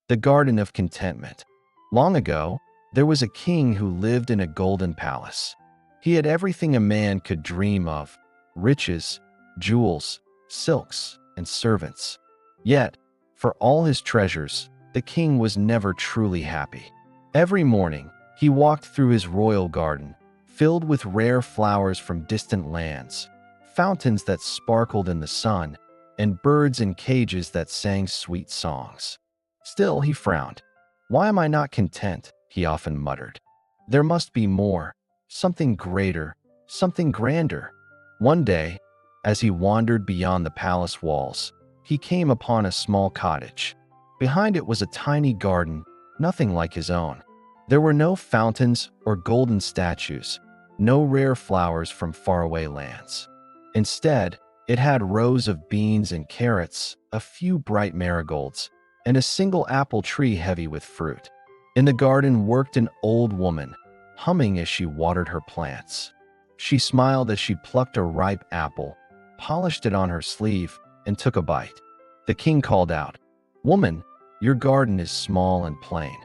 The Garden of Contentment. Long ago, there was a king who lived in a golden palace. He had everything a man could dream of: riches, jewels, silks, and servants. Yet, for all his treasures, the king was never truly happy. Every morning, he walked through his royal garden, filled with rare flowers from distant lands, fountains that sparkled in the sun, and birds in cages that sang sweet songs. Still, he frowned. "Why am I not content?" he often muttered. "There must be more, something greater, something grander." One day, as he wandered beyond the palace walls, he came upon a small cottage. Behind it was a tiny garden, nothing like his own. There were no fountains or golden statues, no rare flowers from faraway lands. Instead, it had rows of beans and carrots, a few bright marigolds, and a single apple tree heavy with fruit. In the garden worked an old woman, humming as she watered her plants. She smiled as she plucked a ripe apple, polished it on her sleeve, and took a bite. The king called out, "Woman, your garden is small and plain.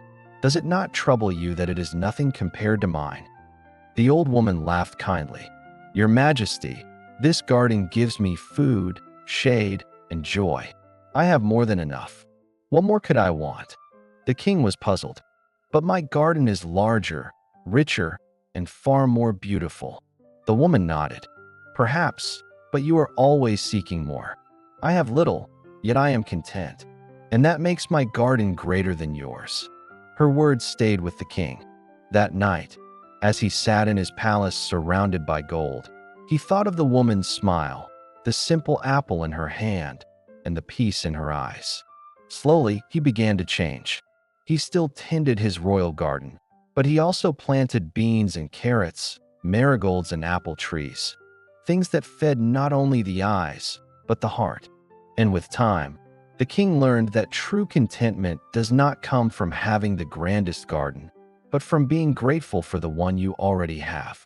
Does it not trouble you that it is nothing compared to mine?" The old woman laughed kindly. "Your Majesty, this garden gives me food, shade, and joy. I have more than enough. What more could I want?" The king was puzzled. "But my garden is larger, richer, and far more beautiful." The woman nodded. "Perhaps, but you are always seeking more. I have little, yet I am content, and that makes my garden greater than yours." Her words stayed with the king. That night, as he sat in his palace surrounded by gold, he thought of the woman's smile, the simple apple in her hand, and the peace in her eyes. Slowly, he began to change. He still tended his royal garden, but he also planted beans and carrots, marigolds and apple trees, things that fed not only the eyes, but the heart. And with time, the king learned that true contentment does not come from having the grandest garden, but from being grateful for the one you already have.